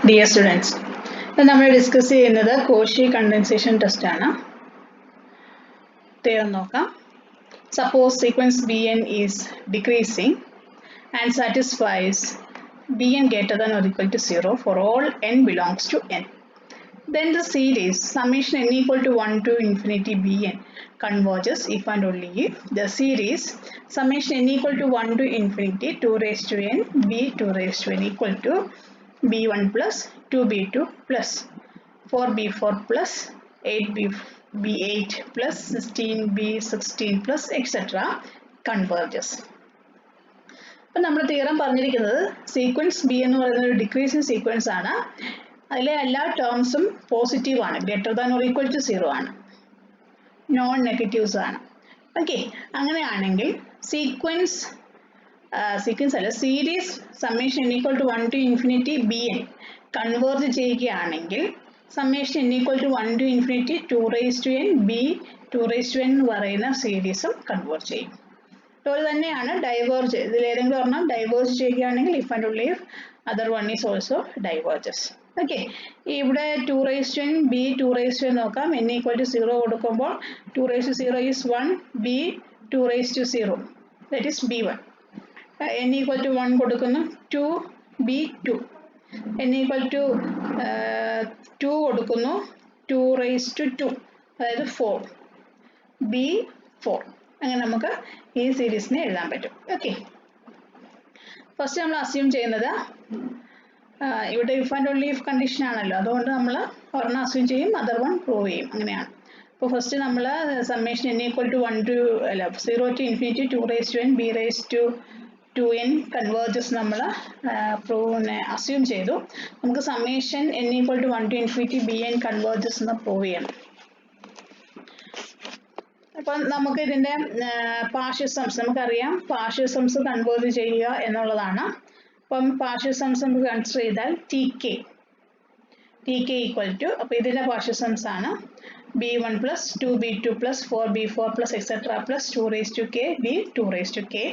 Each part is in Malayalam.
Dear students, we will discuss the Cauchy condensation test. Suppose sequence Bn is decreasing and satisfies Bn greater than or equal to 0 for all n belongs to n. Then the series summation n equal to 1 to infinity Bn converges if and only if the series summation n equal to 1 to infinity 2 raised to n b 2 raised to n equal to b1 plus 2b2 plus 4b4 plus 8b8 plus 16b16 plus etc. converges. അപ്പോൾ നമ്മുടെ തിയറം പറഞ്ഞിരിക്കുന്നത് സീക്വൻസ് ബി എന്ന് പറയുന്നത് ഒരു ഡിക്രീസിങ് സീക്വൻസ് ആണ്. അതിലെ എല്ലാ ടേംസും പോസിറ്റീവ് ആണ്, greater than or equal to 0 ആണ്, നോൺ നെഗറ്റീവ്സ് ആണ്. ഓക്കെ, അങ്ങനെയാണെങ്കിൽ സീക്വൻസ് അല്ല series summation n equal to 1 to infinity bn converge ചെയ്യുകയാണെങ്കിൽ summation n equal to 1 to infinity 2 raise to n b 2 raise to n എന്ന് പറയുന്ന സീരീസും കൺവേർജ് ചെയ്യും. അതുപോലെ തന്നെയാണ് ഡൈവേർജ്, ഇതിലേതെങ്കിലും ഒരെണ്ണം ഡൈവേർജ് ചെയ്യുകയാണെങ്കിൽ if and only if other one is also diverges. Okay, ഇവിടെ 2 raise to n b 2 raise to n നോക്കാം. n ഈക്വൽ ടു 0 കൊടുക്കുമ്പോൾ 2 raise to 0 is 1 b 2 raise to 0 that is b1. n equal to 1 കൊടുക്കുന്നു 2 b 2. n ഈക്വൽ ടു 2 കൊടുക്കുന്നു 2 റേസ് ടു 2 അതായത് 4 b 4. അങ്ങനെ നമുക്ക് ഈ സീരീസിനെ എഴുതാൻ പറ്റും. ഓക്കെ, ഫസ്റ്റ് നമ്മൾ അസ്യൂം ചെയ്യുന്നത് ഇവിടെ if and only if condition ആണല്ലോ, അതുകൊണ്ട് നമ്മൾ ഒരെണ്ണം അസ്യൂം ചെയ്യും, അതർ വൺ പ്രൂവ് ചെയ്യും, അങ്ങനെയാണ്. അപ്പോൾ ഫസ്റ്റ് നമ്മൾ summation n equal to 1 to 0 to infinity 2 raise to n b raise to 2n converges നമ്മൾ അസ്യൂം ചെയ്തു. നമുക്ക് summation n equal to 1 to infinity bn converges എന്ന് പ്രൂവ് ചെയ്യണം. അപ്പം നമുക്ക് ഇതിൻ്റെ പാർഷ്യൽ സംസ് നമുക്കറിയാം, പാർഷ്യൽ സംസ് കൺവേർട്ട് ചെയ്യുക എന്നുള്ളതാണ്. അപ്പം പാർഷ്യൽ സംസ് നമുക്ക് കൺസിഡർ ചെയ്താൽ ടി കെ ഈക്വൽ ടു, അപ്പോൾ ഇതിൻ്റെ പാർഷ്യൽ സംസ് ആണ് b1 plus 2b2 plus 4b4 plus etcetera plus 2 raise to k b 2 raise to k.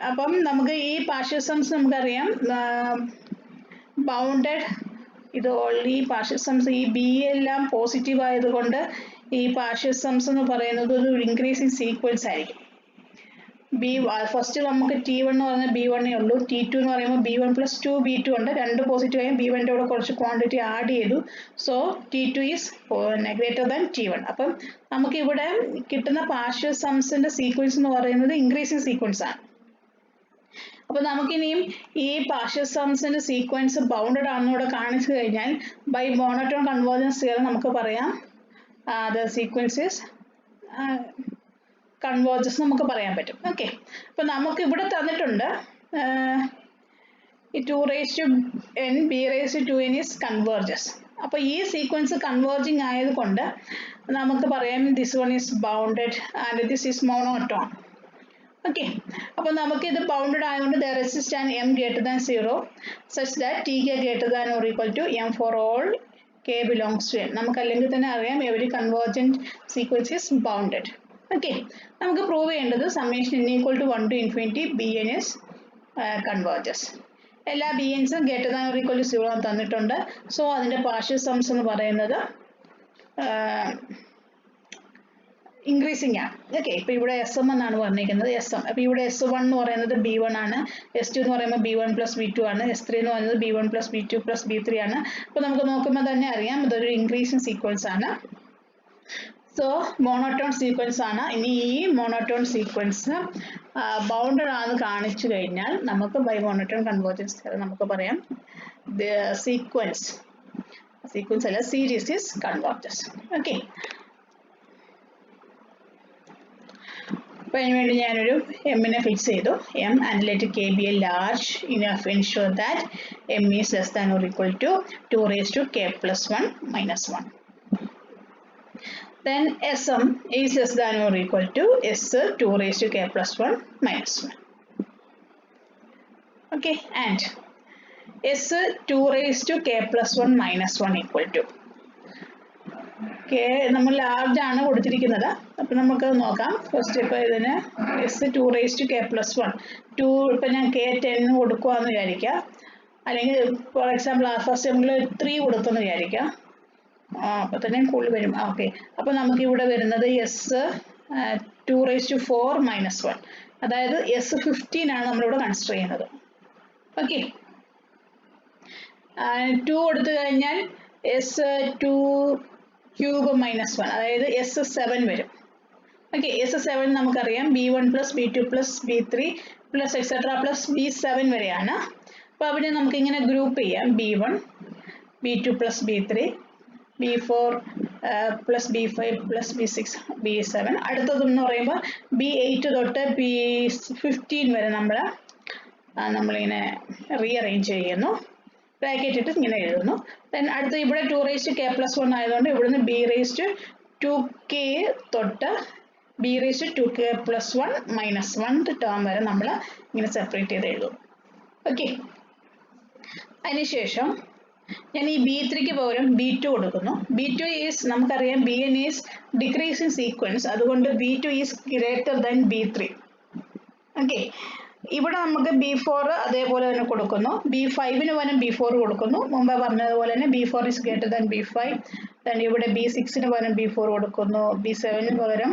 അപ്പം നമുക്ക് ഈ പാർഷ്യൽ സംസ് നമുക്കറിയാം ബൗണ്ടഡ്, ഇത് ഓൺലി പാർഷ്യൽ സംസ് ഈ ബി എല്ലാം പോസിറ്റീവ് ആയതുകൊണ്ട് ഈ പാർഷ്യൽ സംസ് എന്ന് പറയുന്നത് ഒരു ഇൻക്രീസിങ് സീക്വൻസ് ആയിരിക്കും. ബി ഫസ്റ്റ് നമുക്ക് T1 എന്ന് പറയുന്നത് B1 ഉള്ളൂ, T2 എന്ന് പറയുമ്പോൾ B1 പ്ലസ് 2B2 ഉണ്ട്, രണ്ട് പോസിറ്റീവ് ആയും B1ൻ്റെ കൂടെ കുറച്ച് ക്വാണ്ടിറ്റി ആഡ് ചെയ്തു. So T2 is greater than T1. അപ്പം നമുക്ക് ഇവിടെ കിട്ടുന്ന പാർഷ്യൽ സംസിൻ്റെ സീക്വൻസ് എന്ന് പറയുന്നത് ഇൻക്രീസിങ് സീക്വൻസ് ആണ്. അപ്പോൾ നമുക്കിനിയും ഈ പാർഷ്യൽ സംസിൻ്റെ സീക്വൻസ് ബൗണ്ടഡ് ആണെന്ന് ഇവിടെ കാണിച്ചു കഴിഞ്ഞാൽ ബൈ മോണോട്ടോൺ കൺവേർജൻസ് തിയറം നമുക്ക് പറയാം the sequences converges നമുക്ക് പറയാൻ പറ്റും. ഓക്കെ, അപ്പോൾ നമുക്ക് ഇവിടെ തന്നിട്ടുണ്ട് ഈ 2 raise to n b raise to 2n is converges. അപ്പോൾ ഈ സീക്വൻസ് കൺവേർജിങ് ആയതുകൊണ്ട് നമുക്ക് പറയാം this one is bounded and this is monotone. Okay, അപ്പോൾ നമുക്ക് ഇത് ബൗണ്ടഡ് ആയതുകൊണ്ട് there exists an m greater than 0 such that tk greater than or equal to m for all k belongs to n. നമുക്ക് അല്ലെങ്കിൽ തന്നെ അറിയാം every convergent sequence is bounded. ഓക്കെ, നമുക്ക് പ്രൂവ് ചെയ്യേണ്ടത് summation n equal to 1 to infinity bn is converges. എല്ലാ bnസും greater than or equal to 0 തന്നിട്ടുണ്ട്. സോ അതിൻ്റെ പാർഷ്യൽ സംസ് എന്ന് പറയുന്നത് ഇൻക്രീസിങ് ആണ്. ഓക്കെ, ഇപ്പോൾ ഇവിടെ SM എന്നാണ് പറഞ്ഞിരിക്കുന്നത് SM. അപ്പോൾ ഇവിടെ S1 എന്ന് പറയുന്നത് B1 ആണ്, S2 എന്ന് പറയുമ്പോൾ B1 പ്ലസ് B2 ആണ്, S3 എന്ന് പറയുന്നത് B1 plus B2 plus B3 ആണ്. അപ്പോൾ നമുക്ക് നോക്കുമ്പോൾ തന്നെ അറിയാം ഇതൊരു ഇൻക്രീസിങ് സീക്വൻസ് ആണ്. സോ മോണോട്ടോൺ സീക്വൻസ് ആണ്. ഇനി ഈ മോണോട്ടോൺ സീക്വൻസ് ബൗണ്ടഡ് ആണെന്ന് കാണിച്ചു കഴിഞ്ഞാൽ നമുക്ക് ബൈ മോണോട്ടോൺ കൺവേർജൻസ് നമുക്ക് പറയാം സീക്വൻസ് അല്ല സീരീസ് ഈസ് കൺവേർജസ്. ഓക്കെ, അപ്പോൾ അതിന് വേണ്ടി ഞാനൊരു എമ്മിനെ ഫിക്സ് ചെയ്തു, M and let K be a large enough ensure that M is less than or equal to 2 raise to K plus 1 minus 1. Then SM is less than or equal to S 2 raised to k plus 1 minus 1. Okay, and S 2 raised to k plus 1 minus 1 equal to k നമ്മൾ ലാർജ് ആണ് കൊടുത്തിരിക്കുന്നത്. അപ്പോൾ നമുക്ക് നോക്കാം. ഫസ്റ്റ് ഇപ്പോൾ ഇതിന് S 2 raised to k plus 1 2 ഇപ്പോൾ ഞാൻ k 10 കൊടുക്കുകയെന്ന് വിചാരിക്കുക. അല്ലെങ്കിൽ ഫോർ എക്സാമ്പിൾ ഫസ്റ്റ് നമ്മൾ 3 കൊടുത്തെന്ന് വിചാരിക്കാം. അപ്പോൾ തന്നെ കൂടുതൽ വരും. ഓക്കെ, അപ്പോൾ നമുക്ക് ഇവിടെ വരുന്നത് എസ് 2⁴ - 1, അതായത് എസ് 15 ആണ് നമ്മളിവിടെ കൺസിഡർ ചെയ്യുന്നത്. ഓക്കെ, 2 കൊടുത്തു കഴിഞ്ഞാൽ എസ് 2³ - 1, അതായത് എസ് 7 വരും. ഓക്കെ, എസ് 7 നമുക്കറിയാം B1 + B2 + B3 + etcetera + B7 വരെയാണ്. അപ്പോൾ അവിടെ നമുക്ക് ഇങ്ങനെ ഗ്രൂപ്പ് ചെയ്യാം: B1, B2 + B3, B4 + B5 + B6 B7. അടുത്തതെന്ന് പറയുമ്പോൾ B8 തൊട്ട് B15 വരെ നമ്മളിങ്ങനെ റീഅറേഞ്ച് ചെയ്യുന്നു, ബ്രാക്കറ്റ് ഇട്ട് ഇങ്ങനെ എഴുതുന്നു. ദെൻ അടുത്ത് ഇവിടെ 2⁻k+1 ആയതുകൊണ്ട് ഇവിടുന്ന് B⁻2k തൊട്ട് B⁻2k+1 - 1 ടേം വരെ നമ്മൾ ഇങ്ങനെ സെപ്പറേറ്റ് ചെയ്ത് എഴുതും. ഓക്കെ, അതിനുശേഷം ഞാൻ ഈ B3ക്ക് പകരം B2 കൊടുക്കുന്നു. B2 ഈസ് നമുക്കറിയാം Bn ഈസ് ഡിക്രീസിങ് സീക്വൻസ്, അതുകൊണ്ട് B2 is greater than B3. Okay, ഇവിടെ നമുക്ക് B4 അതേപോലെ തന്നെ കൊടുക്കുന്നു. B5ന് പകരം B4 കൊടുക്കുന്നു. മുമ്പേ പറഞ്ഞതുപോലെ തന്നെ B4 is greater than B5. Then ഇവിടെ B6ന് പകരം B4 കൊടുക്കുന്നു. B7ന് പകരം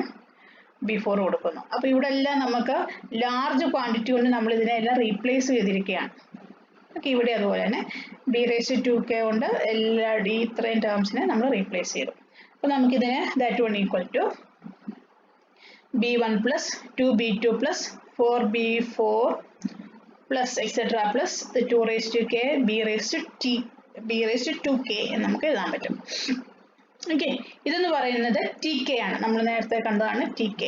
B4 കൊടുക്കുന്നു. അപ്പോൾ ഇവിടെ എല്ലാം നമുക്ക് ലാർജ് ക്വാണ്ടിറ്റി കൊണ്ട് നമ്മൾ ഇതിനെല്ലാം റീപ്ലേസ് ചെയ്തിരിക്കുകയാണ്. ഓക്കെ, ഇവിടെ അതുപോലെ തന്നെ B⁻2k കൊണ്ട് എല്ലാ ഇത്രയും ടേംസിനെ നമ്മൾ റീപ്ലേസ് ചെയ്തു. അപ്പോൾ നമുക്കിതിനെ that one equal to B1 + 2B2 + 4B4 + etcetera + 2⁻k B⁻2k എന്ന് നമുക്ക് എഴുതാൻ പറ്റും. ഓക്കെ, ഇതെന്ന് പറയുന്നത് TK ആണ്. നമ്മൾ നേരത്തെ കണ്ടതാണ് TK.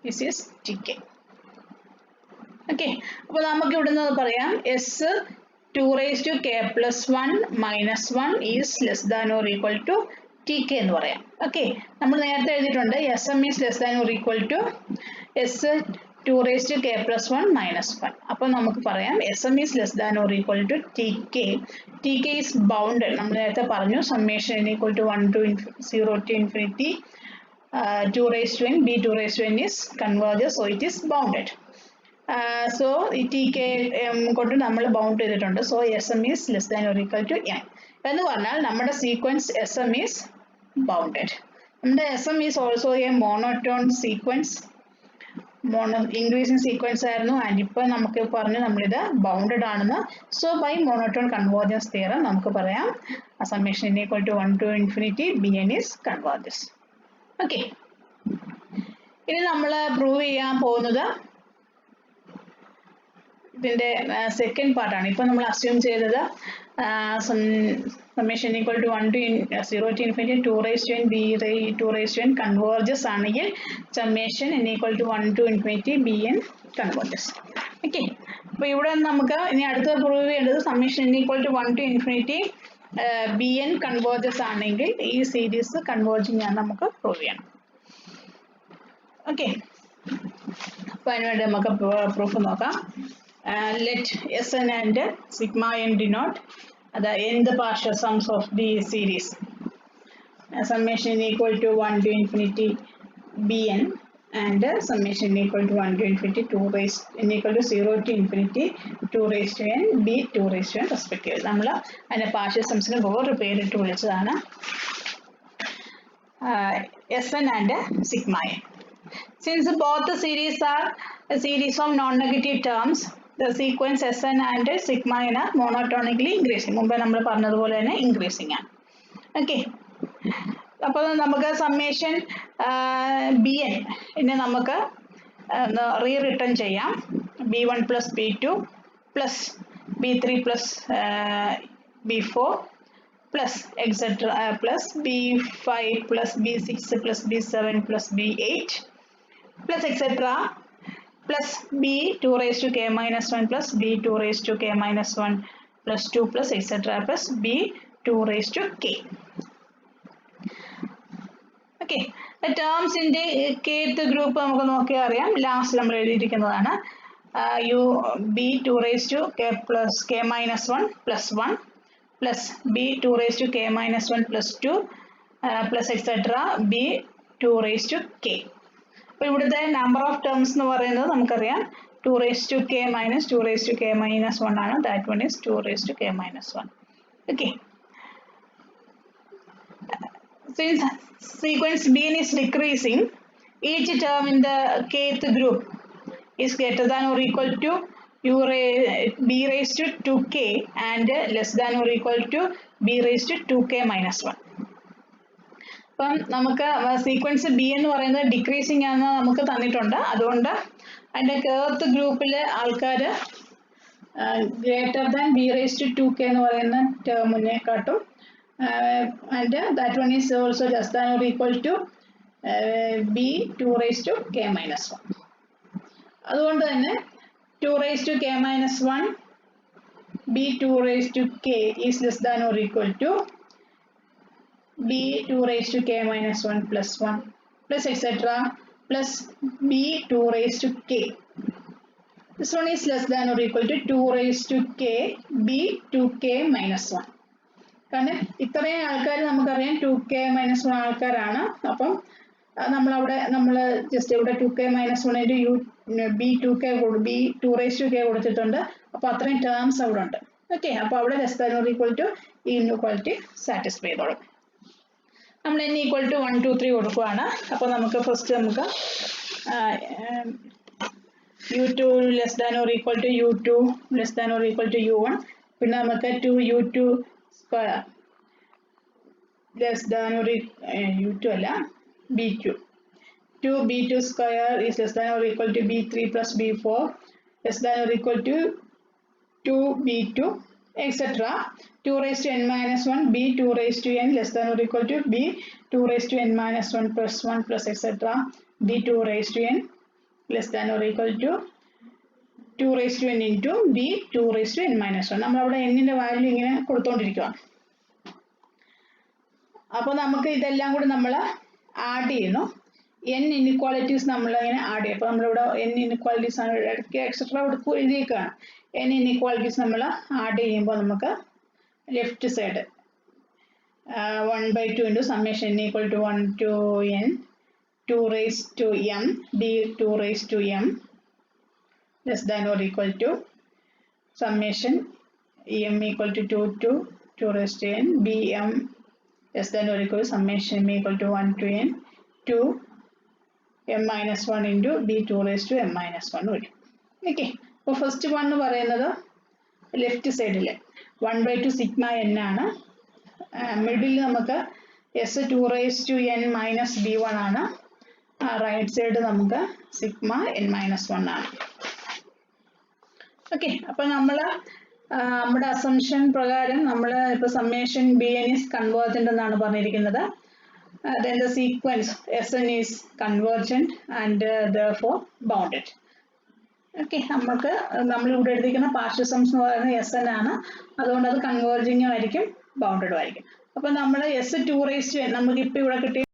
This is TK. Okay, അപ്പോൾ നമുക്ക് ഇവിടുന്ന് പറയാം S 2⁻k+1 - 1 is less than or equal to TK എന്ന് പറയാം. ഓക്കെ, നമ്മൾ നേരത്തെ എഴുതിയിട്ടുണ്ട് SM is less than or equal to S 2⁻k+1 - 1. അപ്പോൾ നമുക്ക് പറയാം SM is less than or equal to TK. TK is bounded. നമ്മൾ നേരത്തെ പറഞ്ഞു summation equal to 1 to 0 to infinity 2⁻n B2⁻n is converges, so it is bounded. So TK കൊണ്ട് നമ്മൾ ബൗണ്ട് ചെയ്തിട്ടുണ്ട്. So SM is less than or equal to n എന്ന് പറഞ്ഞാൽ നമ്മുടെ സീക്വൻസ് SM ഈസ് ബൗണ്ടഡ്. നമ്മുടെ SM is also a monotone sequence, increasing sequence ആയിരുന്നു. ആൻഡ് ഇപ്പോൾ നമുക്ക് പറഞ്ഞു നമ്മളിത് ബൗണ്ടഡ് ആണെന്ന്. So by monotone convergence theorem നമുക്ക് പറയാം summation equal to 1 to infinity Bn is converges. Okay, ഇനി നമ്മൾ പ്രൂവ് ചെയ്യാൻ പോകുന്നത് ഇതിന്റെ സെക്കൻഡ് പാർട്ടാണ്. ഇപ്പൊ നമ്മൾ അസ്യൂം ചെയ്തത് summation equal to 1 to 0 to infinity 2⁻n B2⁻n converges ആണെങ്കിൽ summation equal to 1 to infinity Bn converges. Okay, അപ്പൊ ഇവിടെ നമുക്ക് ഇനി അടുത്ത പ്രൂവ് ചെയ്യേണ്ടത് summation equal to 1 to infinity Bn converges ആണെങ്കിൽ ഈ സീരീസ് കൺവേർജിങ് ആണ് നമുക്ക് പ്രൂവ് ചെയ്യണം. ഓക്കെ, അപ്പൊ അതിനുവേണ്ടി നമുക്ക് പ്രൂഫ് നോക്കാം. Let Sn and sigma n denote the nth partial sums of the series. Summation equal to 1 to infinity Bn and summation equal to 1 to infinity 2 equal to 0 to infinity 2⁻n B2⁻n respectively. നമ്മൾ അതിന്റെ പാർഷ്യൽ സംസിന് വേറൊരു പേരിട്ട് വിളിച്ചതാണ് Sn and sigma n. Since both the series are a series of non-negative terms, the sequence Sn and sigma n are monotonically increasing. മുമ്പേ നമ്മൾ പറഞ്ഞതുപോലെ തന്നെ increasing ആണ്. ഓക്കെ, അപ്പോൾ നമുക്ക് സമ്മേഷൻ Bn ഇനി നമുക്ക് റിട്ടേൺ ചെയ്യാം. B1 + B2 + B3 + B4 + etc. + B5 + B6 + B7 + B8 + etc. plus B2⁻k - 1 plus B2⁻k - 1 plus 2 plus etc. plus B2⁻k. Okay, the terms in the kth group നമുക്ക് നോക്കിയാൽ അറിയാം. ലാസ്റ്റ് നമ്മൾ എഴുതിയിരിക്കുന്നതാണ് B2⁻k + k - 1 plus 1 plus B2⁻k - 1 plus 2 plus etc. B2⁻k. അപ്പോൾ ഇവിടുത്തെ നമ്പർ ഓഫ് ടേംസ് എന്ന് പറയുന്നത് നമുക്കറിയാം 2 raised to k minus 2 raised to k minus 1 ആണ്. That one is 2 raised to k minus 1. Okay. Since sequence Bn is decreasing, each term in the kth group is greater than or equal to b raised to 2k and less than or equal to b raised to 2k minus 1. അപ്പം നമുക്ക് സീക്വൻസ് ബി എന്ന് പറയുന്നത് ഡിക്രീസിങ് ആണെന്ന് നമുക്ക് തന്നിട്ടുണ്ട്. അതുകൊണ്ട് അതിൻ്റെ കേർത്ത് ഗ്രൂപ്പിലെ ആൾക്കാർ greater than B raise to 2k എന്ന് പറയുന്ന ടേമിനെക്കാട്ടും and that one is also less than or equal to B 2 raise to k minus 1. അതുകൊണ്ട് തന്നെ 2 raise to k minus 1 b 2 raise to k is less than or equal to b 2 raised to k minus 1 plus 1 plus etc. plus b 2 raised to k. This one is less than or equal to 2 raised to k b 2k minus 1. കാരണം ഇത്രയും ആൾക്കാർ നമുക്കറിയാം 2k minus 1 ആൾക്കാരാണ്. അപ്പം നമ്മൾ ജസ്റ്റ് ഇവിടെ 2k minus 1 into u b 2k b 2 raised to k കൊടുത്തിട്ടുണ്ട്. അപ്പോൾ അത്രയും ടേംസ് അവിടെ ഉണ്ട്. ഓക്കെ, അപ്പോൾ അവിടെ less than or equal to ഈ ഇൻഇക്വാലിറ്റി സാറ്റിസ്ഫൈ ചെയ്തോളും. നമ്മൾ n ഈക്വൽ ടു 1 2 3 കൊടുക്കുകയാണ്. അപ്പോൾ നമുക്ക് ഫസ്റ്റ് നമുക്ക് u2 less than or equal to u2 less than or equal to u1, പിന്നെ നമുക്ക് 2u2 square less than or u2 അല്ല b2 2b2 square is less than or equal to b3 plus b4 less than or equal to 2b2 etc. 2 raised to n minus 1 b 2 raised to n less than or equal to b 2 raised to n minus 1 plus 1 plus etc. b 2 raised to n less than or equal to 2 raised to n into b 2 raised to n minus 1. നമ്മൾ അവിടെ n ന്റെ വാല്യൂ ഇങ്ങനെ കൊടുത്തുകൊണ്ടിരിക്കുകയാണ്. അപ്പോൾ നമുക്ക് ഇതെല്ലാം കൂടി നമ്മൾ ആഡ് ചെയ്യുന്നു. n ഇൻഇക്വാലിറ്റീസ് നമ്മൾ ഇങ്ങനെ ആഡ് ചെയ്യും. അപ്പോൾ നമ്മളിവിടെ n ഇൻഇക്വാലിറ്റീസ് ആണ് ഇടയ്ക്ക് എക്സെട്രാ എഴുതിയേക്കാണ്. n ഇൻഇക്വാലിറ്റീസ് നമ്മൾ ആഡ് ചെയ്യുമ്പോൾ നമുക്ക് left side 1/2 into summation n equal to 1 to n 2 raised to m b 2 raised to m less than or equal to summation m equal to 2 to 2 raised to n b m less than or equal to summation m equal to 1 to n 2 m minus 1 into b 2 raised to m minus 1 വരും. ഓക്കെ, അപ്പോൾ ഫസ്റ്റ് വൺ എന്ന് പറയുന്നത് ലെഫ്റ്റ് സൈഡിൽ 1/2 സിഗ്മ n ആണ്. മിഡിൽ നമുക്ക് s 2 raised to n minus b1 ആണ്. റൈറ്റ് സൈഡ് നമുക്ക് സിഗ്മ n minus 1 ആണ്. ഓക്കെ, അപ്പോൾ നമ്മുടെ അസംഷൻ പ്രകാരം നമ്മൾ ഇപ്പോൾ സമ്മേഷൻ bn is convergent എന്നാണ് പറഞ്ഞിരിക്കുന്നത്. Then the sequence Sn is convergent and therefore bounded. Okay, നമ്മളിവിടെ എടുത്തിരിക്കുന്ന പാർഷ്യൽ സംസ് എന്ന് പറയുന്നത് Sn ആണ്. അതുകൊണ്ട് അത് കൺവേർജിങ്ങും ആയിരിക്കും ബൗണ്ടഡും ആയിരിക്കും. അപ്പം നമ്മൾ s 2 raised to n നമുക്ക് ഇപ്പോൾ ഇവിടെ കിട്ടിയ